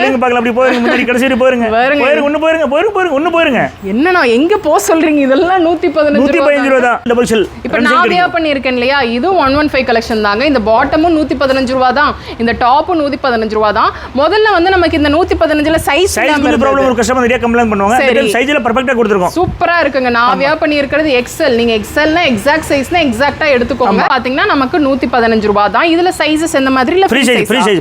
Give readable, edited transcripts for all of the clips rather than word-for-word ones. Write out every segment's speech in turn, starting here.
எங்க பார்க்கலாம் அப்படி போறீங்க முன்னாடி கடைசி வரை போறீங்க போறீங்க என்னன்னா எங்க போ சொல்றீங்க இதெல்லாம் 115 ரூபாய் தான் டபுள் ஷெல் இப்போ நான் வியா பண்ணிருக்கேன் இல்லையா இது 115 கலெக்ஷன் தாங்க இந்த பாட்டமும் 115 ரூபாய் தான் இந்த டாப்பும் 115 ரூபாய் தான் முதல்ல வந்து நமக்கு இந்த 115ல சைஸ் ப்ராப்ளம் ஒரு கஸ்டமர் நிறைய கம்ப்ளைன்ட் பண்ணுவாங்க அந்த சைஸ்ல பெர்ஃபெக்ட்டா கொடுத்திருக்கோம் சூப்பரா இருக்குங்க நான் வியா பண்ணிருக்கிறது எக்ஸ்எல் நீங்க எக்ஸ்எல்னா எக்ஸாக்ட் சைஸ்னா எக்ஸாக்ட்டா எடுத்துக்கோங்க பாத்தீங்கன்னா நமக்கு 115 ரூபாய் தான் இதுல சைஸஸ் எந்த மாதிரி இல்ல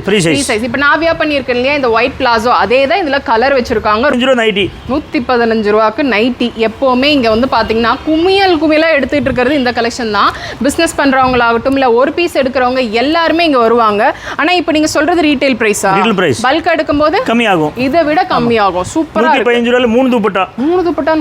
ஃப்ரீ சைஸ் இப்போ நான் வியா பண்ணிருக்கேன் இல்லையா இந்த ஒயிட் பிளாசோ அதே தான் இதுல கலர் வச்சிருக்காங்க 115 ரூபாய்க்கு நைட்டி எப்பவுமே இங்க வந்து பாத்தீங்கன்னா குமியலா எடுத்துட்டு இருக்கிறது இந்த கலெக்ஷன் தான் பிசினஸ் பண்றவங்களாகட்டும் இல்ல ஒரு பீஸ் எடுக்கிறவங்க எல்லாருமே இங்க வருவாங்க ஆனா இப்போ நீங்க சொல்றது ரீட்டைல் பிரைஸா பல்க் எடுக்கும்போது கம்மியாகும் இதை விட கம்மியாகும் சூப்பரா 115 ரூபாயில மூணு துப்பட்டா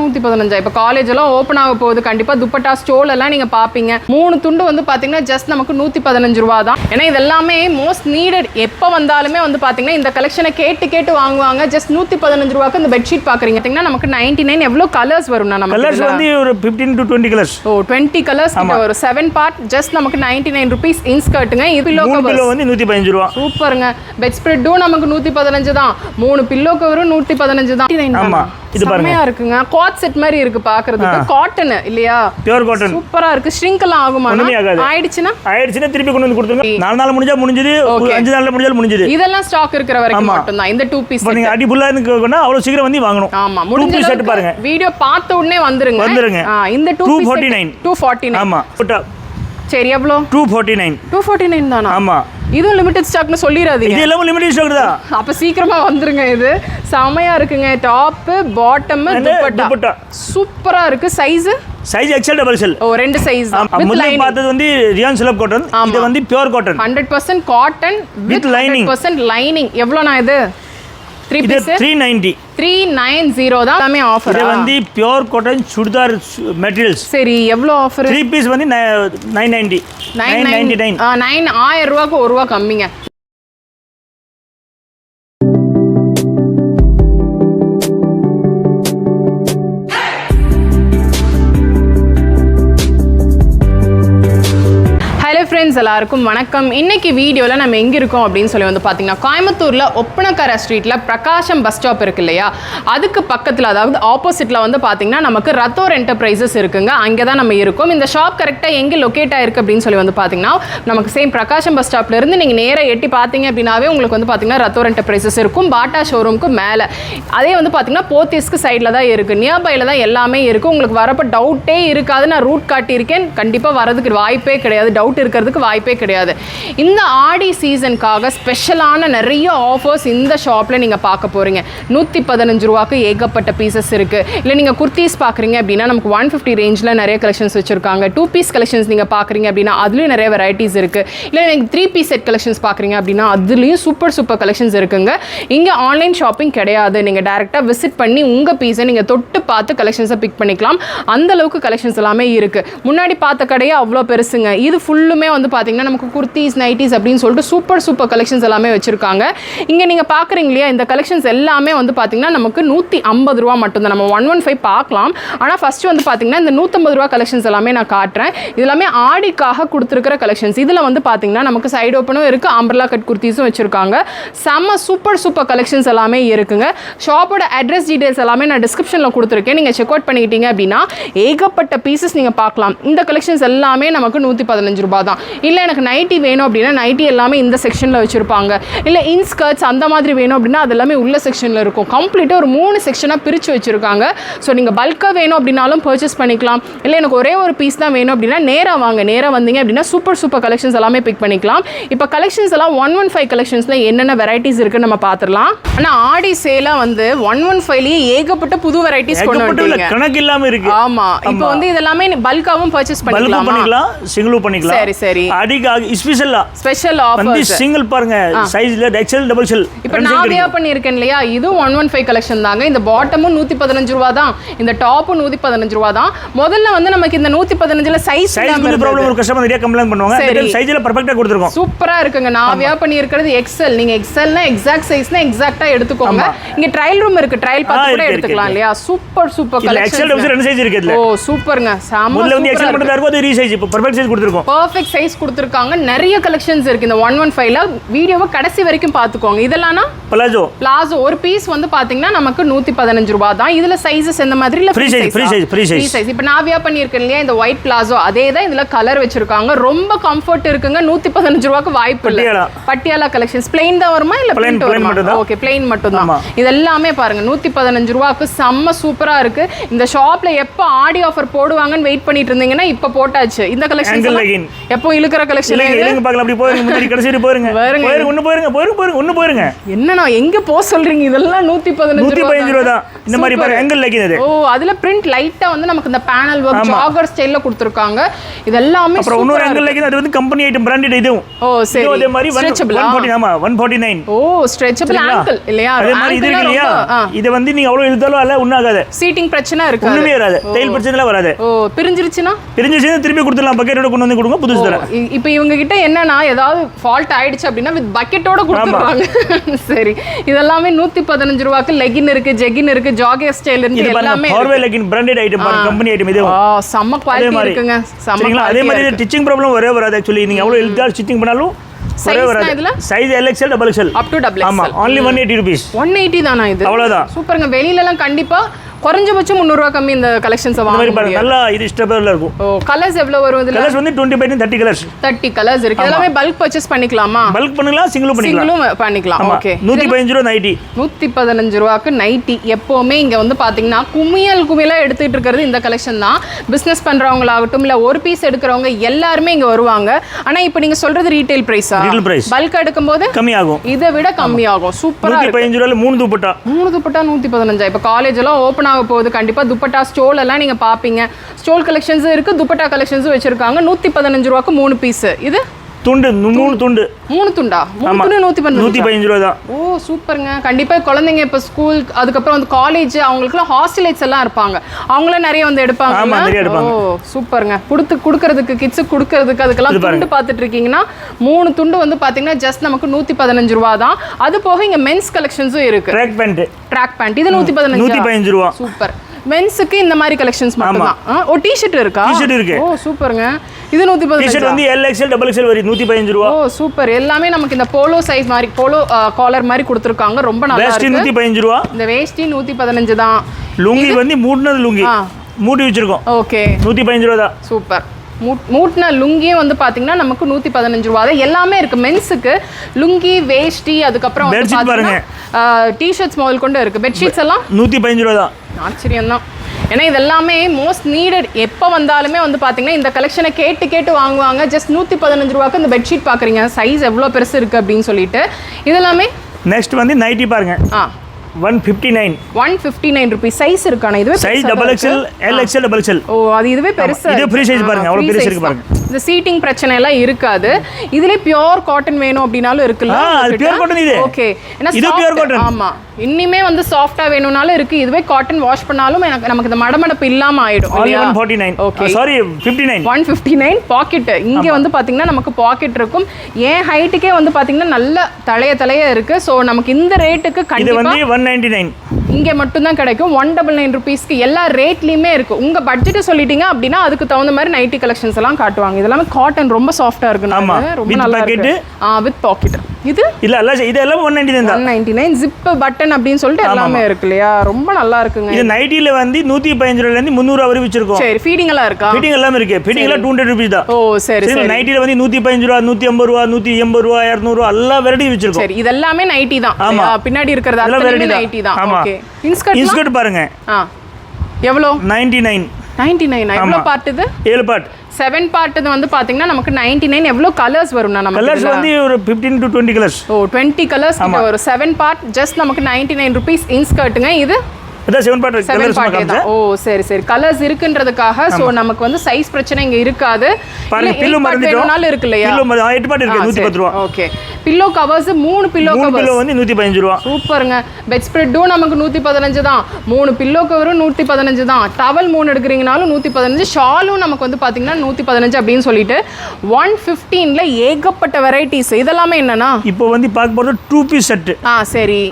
115 இப்போ காலேஜ் எல்லாம் ஓபன் ஆக போகுது கண்டிப்பா துப்பட்டா ஸ்டோல் எல்லாம் நீங்க பாப்பீங்க 3 துண்டு வந்து பாத்தீங்கன்னா ஜஸ்ட் நமக்கு 115 ரூபாய் தான் ஏன்னா இதெல்லாமே மோஸ்ட் நீடட் எப்ப வந்தாலுமே வந்து பாத்தீங்கன்னா இந்த கலெக்ஷனை கேட்டு வாங்குவாங்க ஜஸ்ட் 115 ரூபாய்க்கு இந்த பெட்ஷீட் பாக்குறீங்க பாத்தீங்கன்னா நமக்கு 99 எவ்வளவு கலர்ஸ் வரும்னா நமக்கு கலர்ஸ் வந்து ஒரு 15 to 20 கலர்ஸ் 20 கலர்ஸ் கிட்ட வரும் 7 பார்ட் ஜஸ்ட் நமக்கு 99 ரூபீஸ் இன்ஸ்கர்ட்ங்க இது பில்லோ கவர் வந்து 115 ரூபாய் சூப்பர்ங்க பெட் ஸ்ப்ரெட்டும் நமக்கு 115 தான் 3 பில்லோ கவரும் 115 தான் ஆமா இது பாருங்க செமையா இருக்குங்க காட் செட் மாதிரி இருக்கு பாக்குறதுக்கு காட்டன் இல்லையா பியூர் காட்டன் சூப்பரா இருக்கு ஷ்ரிங்க் எல்லாம் ஆகுமா ஆயிடுச்சுனா திருப்பி கொண்டு வந்து கொடுத்துங்க 4 நாள் முடிஞ்சது 5 நாள்ல முடிஞ்சது இதெல்லாம் ஸ்டாக் இருக்கிற வரைக்கும் மட்டும் தான் இந்த 2 பீஸ் நீங்க அடி ஃபுல்லா இருக்குன்னா அவ்வளவு சீக்கிரம் வந்து வாங்கணும் ஆமா முடிஞ்ச செட் பாருங்க வீடியோ பார்த்த உடனே வந்துருங்க இந்த 249 ஆமா சரி எவ்வளோ 249 தானா ஆமா இது லிமிடெட் ஸ்டாக்னு சொல்லிராதீங்க இது எல்லாம் லிமிடெட் ஸ்டாக் தான் அப்ப சீக்கிரமா வந்துருங்க இது செமையா இருக்குங்க டாப் பாட்டம் துப்பட்டா சூப்பரா இருக்கு சைஸ் எக்ஸ்எல் டபுள் ஷெல் ஓ ரெண்டு சைஸ் முதல்ல பார்த்தது வந்து ரியான் சிலப் காட்டன் இது வந்து pure cotton 100% cotton with lining 100% lining எவ்வளவுனா இது 3 பீஸ் 390 தான் எல்லாமே ஆஃபர் இது வந்து பியூர் காட்டன் சுடிதார் மெட்டீரியல்ஸ் சரி எவ்வளவு ஆஃபர் 3 பீஸ் வந்து 999 1000 ரூபாய்க்கு 1 ரூபாய் கம்மிங்க ஃப்ரெண்ட்ஸ் எல்லாருக்கும் வணக்கம் இன்னைக்கு வீடியோவில் நம்ம எங்கே இருக்கோம் அப்படின்னு சொல்லி வந்து பார்த்தீங்கன்னா கோயம்புத்தூரில் ஒப்பனக்கார ஸ்ட்ரீட்டில் பிரகாஷம் பஸ் ஸ்டாப் இருக்கு இல்லையா அதுக்கு பக்கத்தில் அதாவது ஆப்போசிட்டில் வந்து பார்த்தீங்கன்னா நமக்கு ரத்தோர் என்டர்பிரைசஸ் இருக்குங்க அங்கே தான் நம்ம இருக்கோம் இந்த ஷாப் கரெக்டாக எங்கே லொக்கேட் ஆயிருக்கு அப்படின்னு சொல்லி வந்து பார்த்தீங்கன்னா நமக்கு சேம் பிரகாஷம் பஸ் ஸ்டாப்லேருந்து நீங்கள் நேராக எட்டி பார்த்தீங்க அப்படின்னாவே உங்களுக்கு வந்து பார்த்தீங்கன்னா ரத்தோர் என்டர்பிரைசஸ் இருக்கும் பாட்டா ஷோரூமுக்கு மேலே அதே வந்து பார்த்தீங்கன்னா போத்தீஸ்க்கு சைடில் தான் இருக்குது நியர்பையில் தான் எல்லாமே இருக்குது உங்களுக்கு வரப்போ டவுட்டே இருக்காது நான் ரூட் காட்டியிருக்கேன் கண்டிப்பாக வரதுக்கு வாய்ப்பே கிடையாது டவுட் இருக்கிறதுக்கு வாய்ப்பே கிடையாது இந்த ஆடி சீசனுக்காக ஸ்பெஷலான நிறைய ஆஃபர்ஸ் இந்த ஷாப்பில் நீங்கள் பார்க்க போகிறீங்க 115 ரூபாய்க்கு ஏகப்பட்ட பீசஸ் இருக்குது இல்லை நீங்கள் குர்த்திஸ் பார்க்குறீங்க அப்படின்னா நமக்கு 150 ரேஞ்சில் நிறைய கலெக்ஷன்ஸ் வச்சுருக்காங்க 2 பீஸ் கலெக்ஷன்ஸ் நீங்கள் பார்க்குறீங்க அப்படின்னா அதுலேயும் நிறைய வெரைட்டிஸ் இருக்குது இல்லை நீங்கள் 3 பீஸ் செட் கலெக்ஷன்ஸ் பார்க்குறீங்க அப்படின்னா அதுலேயும் சூப்பர் கலெக்ஷன்ஸ் இருக்குங்க இங்கே ஆன்லைன் ஷாப்பிங் கிடையாது நீங்கள் டேரெக்டாக விசிட் பண்ணி உங்கள் பீஸை நீங்கள் தொட்டு பார்த்து கலெக்ஷன்ஸை பிக் பண்ணிக்கலாம் அந்தளவுக்கு கலெக்ஷன்ஸ் எல்லாமே இருக்குது முன்னாடி பார்த்த கடையே அவ்வளோ பெருசுங்க இது ஃபுல்லுமே வந்து பார்த்தீங்கன்னா நமக்கு குர்த்திஸ் நைட்டிஸ் அப்படின்னு சொல்லிட்டு சூப்பர் கலெக்ஷன்ஸ் எல்லாமே வச்சிருக்காங்க இங்கே நீங்கள் பார்க்குறீங்க இல்லையா இந்த கலெக்ஷன்ஸ் எல்லாமே வந்து பார்த்தீங்கன்னா நமக்கு 150 ரூபா மட்டும்தான் நம்ம 115 பார்க்கலாம் ஆனால் ஃபர்ஸ்ட் வந்து பார்த்தீங்கன்னா இந்த 150 ரூபா கலெக்ஷன்ஸ் எல்லாமே நான் காட்டுறேன் இது எல்லாமே ஆடிக்காக கொடுத்துருக்கிற கலெக்ஷன்ஸ் இதில் வந்து பார்த்தீங்கன்னா நமக்கு சைடு ஓப்பனும் இருக்குது அம்பர்லா கட் குர்த்திஸும் வச்சிருக்காங்க செம்ம சூப்பர் கலெக்ஷன்ஸ் எல்லாமே இருக்குங்க ஷாப்போட அட்ரஸ் டீடைல்ஸ் எல்லாமே நான் டிஸ்கிரிப்ஷனில் கொடுத்துருக்கேன் நீங்கள் செக் அவுட் பண்ணிக்கிட்டீங்க அப்படின்னா ஏகப்பட்ட பீசஸ் நீங்கள் பார்க்கலாம் இந்த கலெக்ஷன்ஸ் எல்லாமே நமக்கு 115 ரூபா தான் இல்லை எனக்கு நைட்டி வேணும் அப்படின்னா நைட்டி எல்லாமே இந்த செக்ஷனில் வச்சுருப்பாங்க இல்லை இன்ஸ்கர்ட்ஸ் அந்த மாதிரி வேணும் அப்படின்னா அது எல்லாமே உள்ள செக்ஷனில் இருக்கும் கம்ப்ளீட்டாக ஒரு 3 செக்ஷனாக பிரித்து வச்சுருக்காங்க ஸோ நீங்கள் பல்காக வேணும் அப்படின்னாலும் பர்ச்சேஸ் பண்ணிக்கலாம் இல்லை எனக்கு ஒரே ஒரு பீஸ் தான் வேணும் அப்படின்னா நேராக வந்தீங்க அப்படின்னா சூப்பர் கலெக்ஷன்ஸ் எல்லாமே பிக் பண்ணிக்கலாம் இப்போ கலெக்ஷன்ஸ் எல்லாம் 115 கலெக்ஷன்ஸில் என்னென்ன வெரைட்டிஸ் இருக்குன்னு நம்ம பார்த்துடலாம் ஆனால் ஆடி சேலாக வந்து 115லேயே ஏகப்பட்ட புது வெரைட்டிஸ் கொண்டு வந்துட்டீங்க கணக்கு இல்லாமல் இருக்கு ஆமாம் இப்போ வந்து இதெல்லாமே பல்காவும் பர்ச்சேஸ் பண்ணிக்கலாம் சிங்கிளும் பண்ணிக்கலாம் சரி அடிக்கு ஸ்பெஷல் ஆஃபர் வந்து சிங்கிள் பாருங்க சைஸ்ல எக்ஸ்எல் டபுள் ஷெல் இப்போ நான் வியா பண்ணிருக்கேன் இல்லையா இது 115 கலெக்ஷன் தாங்க இந்த பாட்டமும் 115 ரூபாய் தான் இந்த டாப்பும் 115 ரூபாய் தான் முதல்ல வந்து நமக்கு இந்த 115ல சைஸ் ப்ராப்ளம் ஒரு கஸ்டமர் நிறைய கம்ப்ளைன்ட் பண்ணுவாங்க அந்த சைஸ்ல பெர்ஃபெக்ட்டா கொடுத்திருக்கோம் சூப்பரா இருக்குங்க நான் வியா பண்ணிருக்கிறது எக்ஸ்எல் நீங்க எக்ஸ்எல்னா எக்ஸாக்ட் சைஸ்னா எக்ஸாக்ட்டா எடுத்துக்கோங்க இங்க ட்ரையல் ரூம் இருக்கு ட்ரையல் பார்த்து கூட எடுத்துக்கலாம் இல்லையா சூப்பர் கலெக்ஷன் எக்ஸ்எல் டபுள் ரெண்டு சைஸ் இருக்கு இதுல ஓ சூப்பர்ங்க சாம முதல்ல வந்து எக்ஸ்எல் மட்டும் தான் இருக்கும் அது ரீ சைஸ் இப்போ பெர்ஃபெக்ட் சைஸ் கொடுத்திருக்கோம் பெர்ஃபெக்ட் சைஸ் கொடுத்துருக்காங்க. நிறைய கலெக்ஷன்ஸ் இருக்கு இந்த 115ல. வீடியோவை கடைசி வரைக்கும் பார்த்துக்கோங்க. இதெல்லாம் பிளாசோ ஒரு பீஸ் வந்து பாத்தீங்கன்னா நமக்கு 115 ரூபாய் தான். இதுல சைஸஸ் எந்த மாதிரி இல்ல ஃப்ரீ சைஸ். இப்போ நான் வியா பண்ணியிருக்கேன் இல்லையா இந்த ஒயிட் பிளாசோ, அதே தான் இதுல கலர் வச்சிருக்காங்க. ரொம்ப கம்ஃபர்ட் இருக்குங்க. 115 ரூபாய்க்கு வாய்ப்பு இல்ல. பட்டியாலா கலெக்ஷன்ஸ் பிளைன் தான் வருமா இல்ல பிரிண்ட் வருமா? ஓகே, பிளைன் மட்டும் தான். இது எல்லாமே பாருங்க 115 ரூபாய்க்கு செம்ம சூப்பரா இருக்கு. இந்த ஷாப்ல எப்ப ஆடி ஆஃபர் போடுவாங்கன்னு வெயிட் பண்ணிட்டு இருந்தீங்கன்னா இப்ப போட்டாச்சு. இந்த கலெக்ஷன்ஸ் எப்போ இழுக்கிற கலெக்ஷன் பார்க்கலாம். அப்படி போயிருங்க, முன்னாடி கடைசி போயிருங்க. ஒன்னு போயிருங்க. என்னன்னா எங்க போ சொல்றீங்க? இதெல்லாம் 115 ரூபாய் தான். இந்த மாதிரி பாருங்க ஆங்கிள் லெகின் இது. ஓ, அதுல பிரிண்ட் லைட்டா வந்து நமக்கு இந்த பேனல் வர்க் ஜாகர் ஸ்டைல்ல கொடுத்திருக்காங்க. இதெல்லாம் அப்புறம் இன்னொரு ஆங்கிள் லெகின், அது வந்து கம்பெனி ஐட்டம் பிராண்டட் இதுவும். ஓ சரி, அதே மாதிரி 149. ஆமா 149. ஓ, ஸ்ட்ரெச்சபிள் ஆங்கிள் இல்லையா? அதே மாதிரி இது இருக்கு இல்லையா? இது வந்து நீங்க அவ்வளவு இழுத்தாலும் அல்ல ஒண்ணாகாது. சீட்டிங் பிரச்சனை இருக்கு, ஒண்ணுமே வராது. டைல் பிரச்சனை வராது. ஓ, பிரிஞ்சிருச்சுனா திருப்பி கொடுத்துடலாம். பக்கெட்டோட கொண்டு வந்து கொடுங்க, புதுசு தரேன். இப்போ இவங்க கிட்ட என்னன்னா ஏதாவது ஃபால்ட் ஆயிடுச்சு அப்படின்னா வித் பக்கெட்டோட கொடுத்துறாங்க. சரி, இதெல்லாம் 115 ரூபாய்க்கு லெகின் இருக்கு, ஜெகின் இருக்கு, ஜாகர் ஸ்டைல் இருக்கு, எல்லாமே ஹார்வே லெகின் பிராண்டட் ஐட்டம் பாருங்க, கம்பெனி ஐட்டம் இது. செம்ம குவாலிட்டி இருக்குங்க. சரிங்களா? அதே மாதிரி ஸ்டிச்சிங் ப்ராப்ளம் வரவே வராது. एक्चुअली நீங்க எவ்வளவு இழுத்தா ஸ்டிச்சிங் பண்ணாலும் வரவே வராது. Size LXL XXL up to XXL. ஆமா, only 180 rupees. 180 தானா இது? அவ்வளவுதான். சூப்பர்ங்க. வெளியில எல்லாம் கண்டிப்பா குறைஞ்சபட்சம் 300 ரூபாய் கம்மி இந்த கலெக்ஷன்ஸ் வாங்க முடியும். நல்லா இது ஸ்டெபிளா இருக்கும். ஓ, கலர்ஸ் எவ்வளவு வரும் இதுல? கலர்ஸ் வந்து 25 30 கலர்ஸ். 30 கலர்ஸ் இருக்கு. எல்லாமே பல்க் பர்சேஸ் பண்ணிக்கலாமா? பல்க் பண்ணலாம், சிங்கிளும் பண்ணிக்கலாம். ஓகே, 115 ரூபாய் நைட்டி. 115 ரூபாய்க்கு நைட்டி. எப்பவுமே இங்க வந்து பாத்தீங்கன்னா குமியலா எடுத்துட்டு இருக்கிறது இந்த கலெக்ஷன் தான். பிசினஸ் பண்றவங்களாகட்டும் இல்ல ஒரு பீஸ் எடுக்கிறவங்க எல்லாருமே இங்க வருவாங்க. ஆனா இப்போ நீங்க சொல்றது ரீட்டைல் பிரைஸா? Retail price. பல்க் எடுக்கும்போது கம்மி ஆகும். இதை விட கம்மி ஆகும். சூப்பரா இருக்கு. 115 ரூபாயில 3 துப்பட்டா 115. இப்போ காலேஜ் எல்லாம் ஓபன் ஆக போகுது. கண்டிப்பா துப்பட்டா ஸ்டோல் எல்லாம் நீங்க பாப்பீங்க. ஸ்டோல் கலெக்ஷன்ஸ் இருக்கு, துப்பட்டா கலெக்ஷன்ஸும் வச்சிருக்காங்க. 115 ரூபாய்க்கு 3 பீஸ். இது துண்டு 3 துண்டு. 3 துண்டா? 3 துண்டு 115 ரூபாய் தான். ஓ சூப்பர்ங்க. கண்டிப்பா குழந்தைங்க இப்ப ஸ்கூல் அதுக்கப்புறம் வந்து காலேஜ் அவங்களுக்குலாம் ஹாஸ்டலைட்ஸ் எல்லாம் இருப்பாங்க. அவங்கள நிறைய வந்து எடுப்பாங்க. ஆமா, நிறைய எடுப்பாங்க. ஓ சூப்பர்ங்க. குடுக்கிறதுக்கு கிட்ஸுக்கு குடுக்கிறதுக்கு அதுக்கெல்லாம் துண்டு பார்த்துட்டு இருக்கீங்கன்னா 3 துண்டு வந்து பாத்தீங்கன்னா ஜஸ்ட் நமக்கு 115 ரூபாய் தான். அது போக இங்க மென்ஸ் கலெக்ஷன்ஸும் இருக்கு. ட்ராக் பேண்ட் இது 115 ரூபாய். சூப்பர். மென்ஸ்க்கு இந்த மாதிரி கலெக்ஷன்ஸ் மட்டும் தான். ஓ, டி-ஷர்ட் இருக்கா? டி-ஷர்ட் இருக்கு. ஓ சூப்பர்ங்க. இது 115. டி-ஷர்ட் வந்து LXL XXL வரை 115 ரூபாய். ஓ சூப்பர். எல்லாமே நமக்கு இந்த போலோ சைஸ் மாதிரி போலோ காலர் மாதிரி கொடுத்திருக்காங்க. ரொம்ப நல்லா இருக்கு. வேஷ்டி 115 ரூபாய். இந்த வேஷ்டி 115 தான். லுங்கி வந்து மூட்னது லுங்கி மூடி வச்சிருக்கோம். ஓகே, 115 ரூபாய் தான். சூப்பர். மூட்ன லுங்கியே வந்து பாத்தீங்கன்னா நமக்கு 115 ரூபாய் தான். எல்லாமே இருக்கு மென்ஸுக்கு. லுங்கி, வேஷ்டி, அதுக்கப்புறம் வந்து பாருங்க டி-ஷர்ட்ஸ் முதல் கொண்டு இருக்கு. பெட்ஷீட்ஸ் எல்லாம் 115 ரூபாய் தான். ஆச்சரியம் தான். ஏன்னா இதெல்லாமே மோஸ்ட் நீடட். எப்போ வந்தாலுமே வந்து பார்த்தீங்கன்னா இந்த கலெக்ஷனை கேட்டு வாங்குவாங்க. ஜஸ்ட் 115 ரூபாய்க்கு இந்த பெட்ஷீட் பார்க்குறீங்க. சைஸ் எவ்வளோ பெருசு இருக்குது அப்படின்னு சொல்லிட்டு. இதெல்லாமே நெக்ஸ்ட் வந்து நைட்டி பாருங்க. 159 ரூபீஸ். சைஸ் இருக்கானே? இதுவே சைஸ் XXL LXL XXL. ஓ, அது இதுவே பெருசு. இது ஃப்ரீ சைஸ் பாருங்க, அவ்வளவு பெருசு இருக்கு பாருங்க. இந்த சீட்டிங் பிரச்சனை எல்லாம் இருக்காது. இதுல பியூர் காட்டன் வேணும் அப்படினாலும் இருக்குல்ல? அது பியூர் காட்டன் இது. ஓகே, இது பியூர் காட்டன். ஆமா, இன்னிமே வந்து சாஃப்ட்டா வேணும்னாலும் இருக்கு. இதுவே காட்டன் வாஷ் பண்ணாலும் நமக்கு இந்த மடமடப்பு இல்லாம ஆயிடும். 149. Okay, sorry 59. 159. பாக்கெட் இங்க வந்து பாத்தீங்கன்னா நமக்கு பாக்கெட் இருக்கும். ஏன் ஹைட்டுக்கே வந்து பாத்தீங்கன்னா நல்ல தலைய இருக்கு. சோ நமக்கு இந்த ரேட்டுக்கு இது வந்து 199 இங்க மட்டும் தான் கிடைக்கும். 199 ரூபீஸ்க்கு எல்லா ரேட்லயுமே இருக்கு. உங்க பட்ஜெட் சொல்லிட்டீங்க அப்படின்னா அதுக்கு தகுந்த மாதிரி நைட்டி கலெக்ஷன்ஸ் எல்லாம் காட்டுவாங்க. இதெல்லாம் காட்டன் ரொம்ப சாஃப்ட்டா இருக்கு. ரொம்ப நல்லா இருக்கு. With packet. இது இது எல்லாம் 199 தான். 199 ஜிப் பட்டன் அப்படின்னு சொல்லிட்டு எல்லாமே இருக்கு இல்லையா? ரொம்ப நல்லா இருக்குங்க. இது நைட்டில வந்து 115 ரூபாயில இருந்து 300 வரை வச்சிருக்கோம். சரி, ஃபீடிங் எல்லாம் இருக்கா? ஃபீடிங் எல்லாம் இருக்கு. ஃபீடிங் எல்லாம் 200 ரூபாய் தான். ஓ சரி சரி. நைட்டில வந்து 115 ரூபாய், 150 ரூபாய், 180 ரூபாய், 200 ரூபாய் எல்லா வெரைட்டி வச்சிருக்கோம். சரி, இதெல்லாமே நைட்டி தான். பின்னாடி இருக்கிறது எல்லாமே நைட்டி தான். ஓகே, இன்ஸ்கர்ட் பாருங்க. எவ்வளோ? 99. எவ்வளோ பார்ட் இது? 7 பார்ட். 7 பார்ட் இது வந்து பாத்தீங்கன்னா நமக்கு 99. எவ்வளோ கலர்ஸ் வரும்? நமக்கு கலர்ஸ் வந்து ஒரு 15 to 20 கலர்ஸ். ஓ 20 கலர்ஸ் கிட்ட வரும். 7 பார்ட் ஜஸ்ட் நமக்கு 99 ரூபீஸ் இன்ஸ்கர்ட்டுங்க. இது அதான் 7 பார்ட் கலர்ஸ் காமிச்சா. ஓ சரி சரி. கலர்ஸ் இருக்குன்றதுக்காக சோ நமக்கு வந்து சைஸ் பிரச்சனை இங்க இருக்காது. பாருங்க, பில்லோ மறந்துட்டோம். இருக்கு இல்லையா? பில்லோ 8 பார்ட் இருக்கு. 110 ரூபாய். Okay, pillow covers 3 pillow covers. Pillow வந்து 115 ரூபாய். சூப்பர்ங்க. பெட் ஸ்ப்ரெட்டும் நமக்கு 115 தான். 3 பில்லோ கவரும் 115 தான். டவல் 3 எடுக்குறீங்கனாலும் 115. ஷாலும் நமக்கு வந்து பாத்தீங்கன்னா 115 அப்படின்னு சொல்லிட்டு 115ல ஏகப்பட்ட வெரைட்டிஸ். இதெல்லாம் என்னன்னா இப்போ வந்து பார்க்க போறது 2 பீஸ் செட். சரி,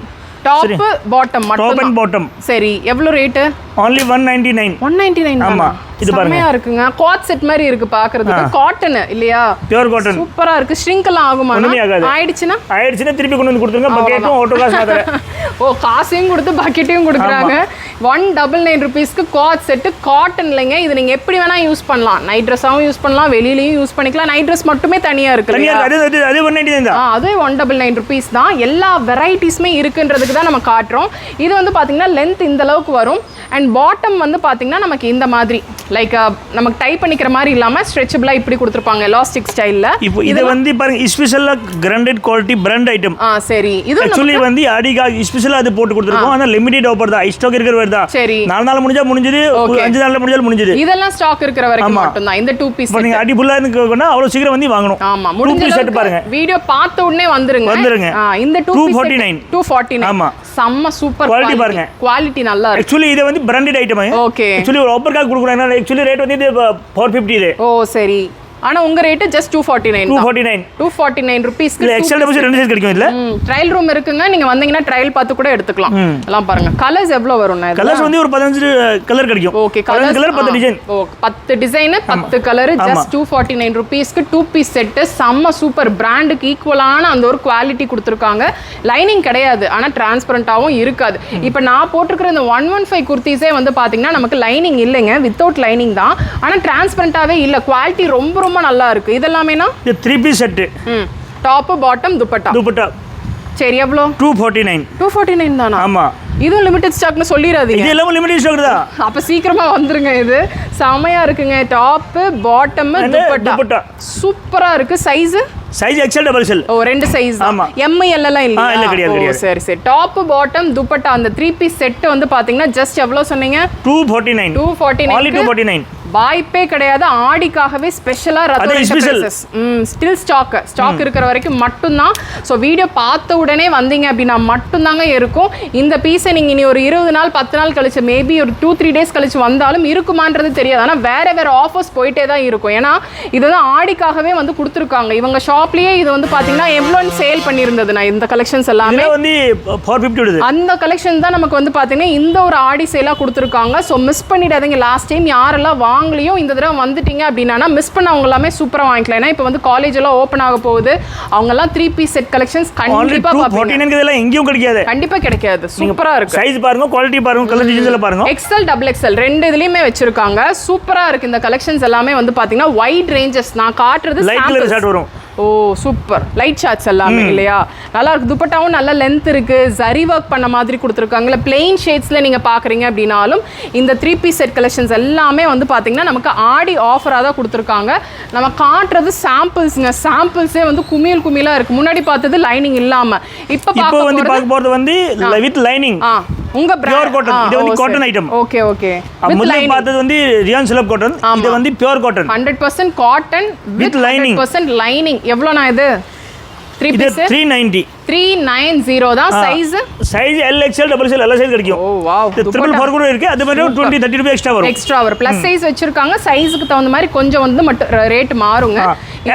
டாப் பாட்டம் மட்டும். Top and bottom. சரி, எவ்வளவு ரேட்? only 199. 199. ஆமா, இது பாருங்க செமையா இருக்குங்க. காட் செட் மாதிரி இருக்கு பாக்குறதுக்கு. காட்டன் இல்லையா? Pure cotton. சூப்பரா இருக்கு. ஷ்ரிங்க் எல்லாம் ஆகுமா? ஆயிடுச்சுனா திருப்பி கொண்டு வந்து கொடுத்துருங்க. பக்கெட்டும் ஆட்டோ காசு மாத்தற. ஓ, காசையும் கொடுத்து பக்கெட்டையும் கொடுக்குறாங்க. 199 rupeesக்கு காட் செட் காட்டன்லங்க. இது நீங்க எப்படி வேணா யூஸ் பண்ணலாம். நைட் ட்ரெஸ்ஸாவும் யூஸ் பண்ணலாம், வெளியிலயும் யூஸ் பண்ணிக்கலாம். நைட் ட்ரெஸ் மட்டுமே தனியா இருக்கு. அது 199 தான். அதுவே 199 rupees தான். எல்லா வெரைட்டிஸ்மே இருக்குன்றதுக்கு தான் நம்ம காட்டுறோம். இது வந்து பாத்தீங்கன்னா லென்த் இந்த அளவுக்கு வரும். அண்ட் பாட்டம் வந்து பாத்தீங்கன்னா நமக்கு இந்த மாதிரி லைக் நமக்கு டைப் பண்ணிக்கிற மாதிரி இல்லாம ஸ்ட்ரெச்சபிளா இப்படி கொடுத்துருப்பாங்க எலாஸ்டிக் ஸ்டைல்ல. இப்போ இது வந்து பாருங்க ஸ்பெஷலா கிராண்டட் குவாலிட்டி பிராண்ட் ஐட்டம். சரி, இது एक्चुअली வந்து அடிகா ஸ்பெஷலா அது போட்டு கொடுத்துருக்கோம். ஆனா லிமிட்டட் ஆஃபர் தான். ஸ்டாக் இருக்கிற வரை தான். சரி, 4 நாள் முடிஞ்சது, 5 நாள்ல முடிஞ்சது. இதெல்லாம் ஸ்டாக் இருக்கிற வரைக்கும் மட்டும் தான். இந்த 2 பீஸ் நீங்க அடி ஃபுல்லா இருக்குன்னா அவ்வளவு சீக்கிரம் வந்து வாங்கணும். ஆமா, முடிஞ்ச செட் பாருங்க. வீடியோ பார்த்த உடனே வந்துருங்க. இந்த 249 ஆமா, செம்ம சூப்பர் குவாலிட்டி பாருங்க. குவாலிட்டி நல்லா இருக்கு. एक्चुअली இது வந்து பிராண்டட் ஐட்டம். ஓகே, एक्चुअली ஒரு ஆஃபர் கார்டு கொடுக்குறாங்க. एक्चुअली ரேட் வந்து 450 இது. ஓ சரி. ஆனா உங்க ரேட் ஜஸ்ட் 249 rupees. இல்ல எக்ஸல் டபுள் ரெண்டு சைஸ் கிடைக்கும் இதுல. ட்ரையல் ரூம் இருக்குங்க. நீங்க வந்தீங்கன்னா ட்ரையல் பார்த்து கூட எடுத்துக்கலாம். எல்லாம் பாருங்க. கலர்ஸ் எவ்வளவு வரும்னா? கலர்ஸ் வந்து ஒரு 15 கலர் கிடைக்கும். Okay, colour 10 design. Oh 10 design 10 colour just 249 rupeesக்கு 2 பீஸ் செட். செம்ம சூப்பர். பிராண்டுக்கு ஈக்குவலான அந்த ஒரு குவாலிட்டி கொடுத்துருக்காங்க. லைனிங் கிடையாது, ஆனா டிரான்ஸ்பரண்டாவும் இருக்காது. இப்போ நான் போட்டிருக்கிற இந்த 115 குர்த்திஸே வந்து பாத்தீங்கன்னா நமக்கு லைனிங் இல்லைங்க, வித்தவுட் லைனிங் தான். ஆனா டிரான்ஸ்பரண்டாவே இல்ல. குவாலிட்டி ரொம்ப ரொம்ப நல்லா இருக்கு. இதெல்லாமேனா இது 3 piece set. Top bottom dupatta. சரி, எவ்வளோ? 249 தானா? ஆமா. இதுவும் லிமிடெட் ஸ்டாக்னு சொல்லிராதீங்க. இது எல்லாம் லிமிடெட் ஸ்டாக் தான். அப்ப சீக்கிரமா வந்துருங்க. இது செமையா இருக்குங்க. டாப் பாட்டம் துப்பட்டா சூப்பரா இருக்கு. Size XL double XL. Oh, ரெண்டு சைஸ். ஆமா, எம் எல் எல்லாம் இல்ல. இல்ல, கிடையாது. சரி. டாப் பாட்டம் துப்பட்டா அந்த 3 பீஸ் செட் வந்து பாத்தீங்கன்னா ஜஸ்ட் எவ்வளவு சொன்னீங்க? 249. வாய்ப்பே கிடையாது. ஆடிக்காகவே ஸ்பெஷலா ஸ்டில் ஸ்டாக் இருக்கிற வரைக்கும் மட்டும்தான். ஸோ வீடியோ பார்த்த உடனே வந்தீங்க அப்படின்னா மட்டும்தாங்க இருக்கும். இந்த பீஸை நீங்க இனி ஒரு 20 நாள் 10 நாள் கழிச்சு மேபி ஒரு 2-3 டேஸ் கழிச்சு வந்தாலும் இருக்குமான்றது தெரியாது. ஆனால் வேற ஆஃபர்ஸ் போயிட்டே தான் இருக்கும். ஏன்னா இதுதான் ஆடிக்காகவே வந்து கொடுத்துருக்காங்க. இவங்க ஷாப்லயே இது வந்து பாத்தீங்கன்னா எவ்வளோன்னு சேல் பண்ணியிருந்தது. நான் இந்த கலெக்ஷன்ஸ் எல்லாமே வந்து 450 அந்த கலெக்ஷன் தான் நமக்கு வந்து பாத்தீங்கன்னா இந்த ஒரு ஆடி சேலா கொடுத்துருக்காங்க. ஸோ மிஸ் பண்ணிடாதீங்க. லாஸ்ட் டைம் யாரெல்லாம் வாங்கலையோ இந்த தடவை வந்துட்டீங்க அப்படின்னா மிஸ் பண்ணவங்க எல்லாமே சூப்பரா வாங்கிக்கலாம். ஏன்னா இப்போ வந்து காலேஜ் எல்லாம் ஓப்பன் ஆக போகுது. அவங்க எல்லாம் 3 பீஸ் செட் கலெக்ஷன்ஸ் கண்டிப்பா பாப்பீங்க. எங்கேயும் கிடைக்காது. கண்டிப்பா கிடைக்காது. சூப்பரா இருக்கு. சைஸ் பாருங்க, குவாலிட்டி பாருங்க, கலர் டிசைன்ஸ்ல பாருங்க. எக்ஸ்எல் டபுள் எக்ஸ்எல் ரெண்டு இதுலயுமே வச்சிருக்காங்க. சூப்பரா இருக்கு. இந்த கலெக்ஷன்ஸ் எல்லாமே வந்து பாத்தீங்கன்னா வைட் ரேஞ்சஸ். நான் காட்டுறது லைட் கலர் ஷர்ட் வரும். ஓ சூப்பர். லைட் ஷார்ட்ஸ் எல்லாமே இல்லையா? நல்லா இருக்கு. துப்பட்டாவும் நல்ல லென்த் இருக்கு. ஜரி ஒர்க் பண்ண மாதிரி கொடுத்துருக்காங்க. இல்லை பிளெயின் ஷேட்ஸ்ல நீங்க பாக்குறீங்க அப்படின்னாலும் இந்த 3 பீஸ் செட் கலெக்ஷன்ஸ் எல்லாமே வந்து பாத்தீங்கன்னா நமக்கு ஆடி ஆஃபராக தான் கொடுத்துருக்காங்க. நம்ம காட்டுறது சாம்பிள்ஸ்ங்க. சாம்பிள்ஸே வந்து குமியலா இருக்கு. முன்னாடி பார்த்தது லைனிங் இல்லாம, இப்போ பார்க்க போறது வந்து வித் லைனிங். உங்க பியூர் காட்டன். இது வந்து காட்டன் ஐட்டம். ஓகே. முதல்ல பார்த்தது வந்து ரியான் சிலப் காட்டன். இது வந்து pure cotton. 100% cotton with lining. 100% lining. எவ்வளோனா இது? 3 பீஸ் 390 தான். Size L XL double XL எல்லா சைஸ் கிடைக்கும். Oh wow. 444 கூட இருக்கு. அது மாதிரி 20-30 ரூபாய் எக்ஸ்ட்ரா வரும். ப்ளஸ் சைஸ் வச்சிருக்காங்க. சைஸ்க்கு தகுந்த மாதிரி கொஞ்சம் வந்து மட்டும் ரேட் மாறுங்க.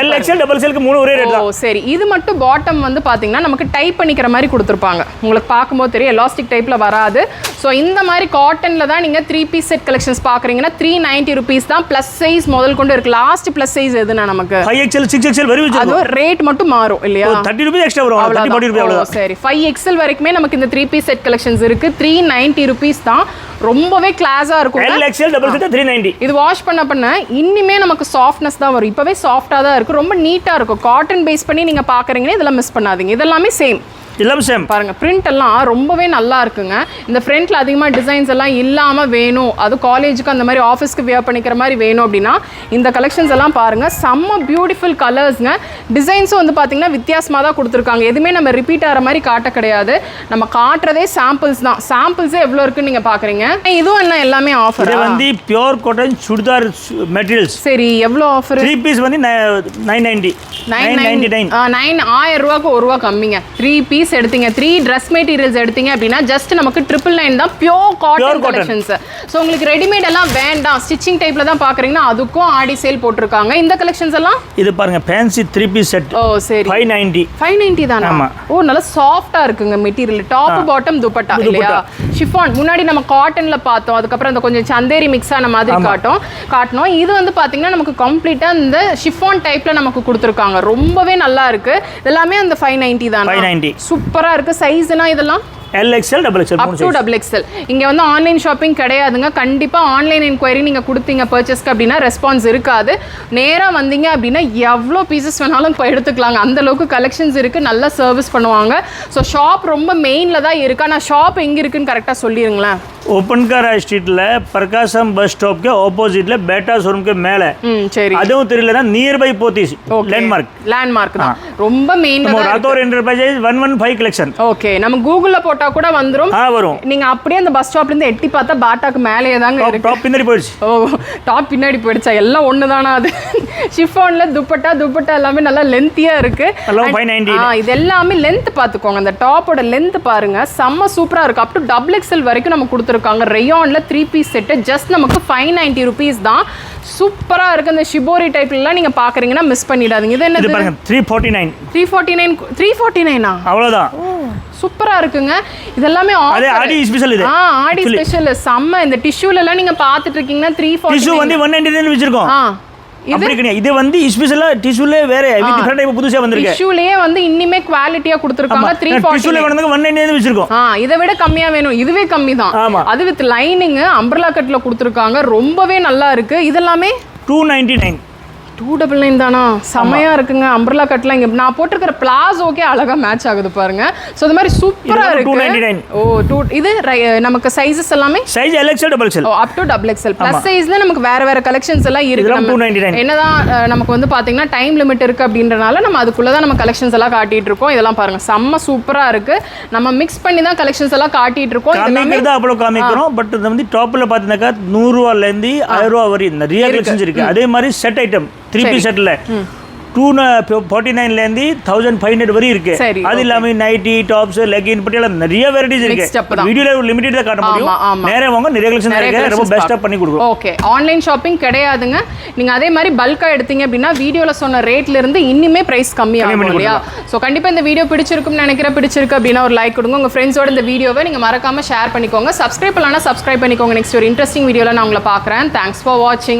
எல் எக்ஸ்எல் டபுள் எக்ஸ்எல்க்கு 3 ஒரே ரேட் தான். ஓ சரி. இது மட்டும் பாட்டம் வந்து பாத்தீங்கன்னா நமக்கு டைப் பண்ணிக்கிற மாதிரி கொடுத்துருப்பாங்க. உங்களுக்கு பார்க்கும்போது தெரியும் எலாஸ்டிக் டைப்ல வராது. ஸோ இந்த மாதிரி காட்டன்ல தான் நீங்க 3 பீஸ் செட் கலெக்ஷன்ஸ் பாக்குறீங்கன்னா 390 rupees தான். ப்ளஸ் சைஸ் முதல் கொண்டு இருக்கு. லாஸ்ட் ப்ளஸ் சைஸ் எதுனா நமக்கு 5XL 6XL வரை வச்சிருக்கோம். அது ரேட் மட்டும் மாறும் இல்லையா? 30 ரூபாய் எக்ஸ்ட்ரா வரும். 30-40 ரூபாய் அவ்வளவுதான். சரி. 5XL வரைக்குமே நமக்கு இந்த 3 பீஸ் செட் கலெக்ஷன்ஸ் இருக்கு. 390 rupees தான். ரொம்பவே கிளாஸா இருக்கும். LXL double set 390. இது வாஷ் பண்ண இன்னிமே நமக்கு சாஃப்ட்னஸ் தான் வரும். இப்பவே சாஃப்ட்டா தான் இருக்கு. ரொம்ப நீட்டா இருக்கும். காட்டன் பேஸ் பண்ணி நீங்க பாக்குறீங்கன்னா இதெல்லாம் மிஸ் பண்ணாதீங்க. இதெல்லாமே சேம். எல்லாம் சேம். பாருங்க பிரிண்ட் எல்லாம் ரொம்பவே நல்லா இருக்குங்க. இந்த ஃப்ரண்ட்ல அதிகமா டிசைன்ஸ் எல்லாம் இல்லாம வேணும், அது காலேஜுக்கு அந்த மாதிரி ஆஃபீஸ்க்கு வியர் பண்ணிக்கிற மாதிரி வேணும் அப்படின்னா இந்த கலெக்ஷன்ஸ் எல்லாம் பாருங்க. செம்ம பியூட்டிஃபுல் கலர்ஸ்ங்க. டிசைன்ஸும் வந்து பாத்தீங்கன்னா வித்தியாசமா தான் கொடுத்துருக்காங்க. எதுவுமே நம்ம ரிப்பீட் ஆகிற மாதிரி காட்ட கிடையாது. நம்ம காட்டுறதே சாம்பிள்ஸ் தான். சாம்பிள்ஸே எவ்வளோ இருக்குன்னு நீங்க பாக்குறீங்க. இதுவும் என்ன எல்லாமே ஆஃபர். இது வந்து பியூர் காட்டன் சுடிதார் மெட்டீரியல்ஸ். சரி. எவ்வளோ ஆஃபர்? 3 பீஸ் வந்து 990. 999. 1000 ரூபாய்க்கு 1 ரூபா கம்மிங்க. 3 பீஸ் பீஸ் எடுத்தீங்க 3 ட்ரெஸ் மெட்டீரியல்ஸ் எடுத்தீங்க அப்படின்னா ஜஸ்ட் நமக்கு 999 தான் பியூர் காட்டன் கலெக்ஷன்ஸ். ஸோ உங்களுக்கு ரெடிமேட் எல்லாம் வேண்டாம், ஸ்டிச்சிங் டைப்ல தான் பாக்குறீங்கன்னா அதுக்கும் ஆடி சேல் போட்டிருக்காங்க. இந்த கலெக்ஷன்ஸ் எல்லாம் இது பாருங்க ஃபேன்சி 3 பீஸ் செட். ஓ சரி, 590 தானா? ஓ நல்லா சாஃப்டா இருக்குங்க மெட்டீரியல். டாப் பாட்டம் துப்பட்டா இல்லையா? ஷிஃபான் முன்னாடி நம்ம காட்டன்ல பார்த்தோம், அதுக்கப்புறம் அந்த கொஞ்சம் சந்தேரி மிக்ஸ் ஆன மாதிரி காட்டணும். இது வந்து பாத்தீங்கன்னா நமக்கு கம்ப்ளீட்டா இந்த ஷிஃபான் டைப்ல நமக்கு கொடுத்துருக்காங்க. ரொம்பவே நல்லா இருக்கு. எல்லாமே அந்த 590 தானா? 590 சூப்பரா இருக்கு. சைஸ்னா இதெல்லாம் LXL XXL up to XXL. இங்க வந்து ஆன்லைன் ஷாப்பிங் கிடையாதுங்க. கண்டிப்பா ஆன்லைன் என்கொயரி நீங்க கொடுத்தீங்க பர்ச்சேஸ்க்கு அப்படின்னா ரெஸ்பான்ஸ் இருக்காது. நேரா வந்தீங்க அப்படின்னா எவ்வளோ பீசஸ் வேணாலும் எடுத்துக்கலாங்க. அந்த அளவுக்கு கலெக்ஷன்ஸ் இருக்கு, நல்லா சர்வீஸ் பண்ணுவாங்க. ஸோ ஷாப் ரொம்ப மெயின்ல தான் இருக்கு. ஆனால் ஷாப் எங்க இருக்குன்னு கரெக்டாக சொல்லிடுங்களேன். ஓப்பன்காரா ஸ்ட்ரீட்ல பிரகாசம் பஸ் ஸ்டாப்க்கு ஆப்போசிட்ல பேட்டா ஷோரூம்க்கு மேல. சரி, அதுவும் தெரியலனா நியர்பை போத்தீஸ் லேண்ட்மார்க் தான். ரொம்ப மெயின்ல தான் ராத்தோர் என்டர்பிரைசஸ் 115 கலெக்ஷன். ஓகே, நம்ம கூகுள்ல போட்டா கூட வரும். நீங்க அப்படியே அந்த பஸ் ஸ்டாப்ல இருந்து எட்டி பார்த்தா பாட்டாக்கு மேலேயே தாங்க இருக்கு. டாப் பின்னாடி போயிடுச்சு. ஓ டாப் பின்னாடி போயிடுச்சா? எல்லாம் ஒண்ணுதானா? அது ஷிஃபான்ல துப்பட்டா எல்லாமே நல்லா லென்த்தியா இருக்கு. 590. இது எல்லாமே லென்த் பாத்துக்கோங்க. அந்த டாப்போட லென்த் பாருங்க, செம்ம சூப்பரா இருக்கு. அப் டு XXL வரைக்கும் நம்ம கொடுத்துருக்காங்க. ரேயான்ல 3 பீஸ் செட் ஜஸ்ட் நமக்கு 590 rupees தான். சூப்பரா இருக்கு. அந்த ஷிபோரி டைப்ல நீங்க பாக்குறீங்கன்னா மிஸ் பண்ணிடாதீங்க. இது என்னது? பாருங்க 349 அவ்வளவுதான். சூப்பரா இருக்குங்க. இதெல்லாமே ஆடி ஸ்பெஷல். இது ஆடி ஸ்பெஷல் செம்ம. இந்த டிஷ்யூல எல்லாம் நீங்க பாத்துட்டு இருக்கீங்கன்னா 349 டிஷ்யூ வந்து 199 வெச்சிருக்கோம். இது வந்து ஸ்பெஷலா டிஷ்யூல வேற டிஃபரண்ட் டைப் புதுசா வந்திருக்கு. டிஷ்யூலயே வந்து இன்னிமே குவாலிட்டியா கொடுத்திருக்காங்க. 340 டிஷ்யூல வந்து 199 வெச்சிருக்கோம். இதை விட கம்மியா வேணும். இதுவே கம்மி தான். அது வித் லைனிங் அம்பர்லா கட்ல கொடுத்திருக்காங்க. ரொம்பவே நல்லா இருக்கு. இதெல்லாமே 299 தானா? செமையா இருக்குங்க. அம்பர்லா கட்ல இங்க நான் போட்டிருக்கிற பிளாசோக்கே அழகா மேட்ச் ஆகுது பாருங்க. சோ இந்த மாதிரி சூப்பரா இருக்கு. 299. ஓ இது நமக்கு சைஸஸ் எல்லாமே size LXL XXL. Oh up to XXL. Plus சைஸ்ல நமக்கு வேற கலெக்ஷன்ஸ் எல்லாம் இருக்கு. 299. என்னதான் நமக்கு வந்து பாத்தீங்கன்னா டைம் லிமிட் இருக்கு அப்படின்றனால நம்ம அதுக்குள்ள தான் நம்ம கலெக்ஷன்ஸ் எல்லாம் காட்டிட்டு இருக்கோம். இதெல்லாம் பாருங்க செம்ம சூப்பரா இருக்கு. நம்ம மிக்ஸ் பண்ணி தான் கலெக்ஷன்ஸ் எல்லாம் காட்டிட்டு இருக்கோம். இதெல்லாம் தான் அப்புறம் காமிக்கிறோம். பட் இது வந்து டாப்ல பாத்தீங்கன்னா 100 ரூபாயில இருந்து 1000 ரூபாய் வரை நிறைய கலெக்ஷன்ஸ் இருக்கு. அதே மாதிரி செட் ஐட்டம் 3 பீஸ் செட்ல 249 ல இருந்து 1500 வரை இருக்கு. அது இல்லாம நைட்டி டாப்ஸ் லெகின் பட்டியல நிறைய வெரைட்டிஸ் இருக்கு. வீடியோல லிமிட்டட் தான் காட்ட முடியும். நேரா வாங்க, நிறைய கலெக்ஷன் இருக்கு. ரொம்ப பெஸ்டா பண்ணி கொடுக்குறோம். ஓகே, ஆன்லைன் ஷாப்பிங் கிடையாதுங்க. நீங்க அதே மாதிரி பல்கா எடுத்தீங்க அப்படின்னா வீடியோல சொன்ன ரேட்ல இருந்து இன்னுமே பிரைஸ் கம்மியாகும் இல்லையா? சோ கண்டிப்பா இந்த வீடியோ பிடிச்சிருக்கும்னு நினைக்கிறேன். பிடிச்சிருக்கு அப்படின்னா ஒரு லைக் கொடுங்க. உங்க ஃப்ரெண்ட்ஸோட இந்த வீடியோவை நீங்க மறக்காம ஷேர் பண்ணிக்கோங்க. சப்ஸ்கிரைப் பண்ணலனா சப்ஸ்கிரைப் பண்ணிக்கோங்க. நெக்ஸ்ட் ஒரு இன்ட்ரெஸ்டிங் வீடியோல நான் உங்களை பார்க்கறேன். தேங்க்ஸ் ஃபார் வாட்சிங்.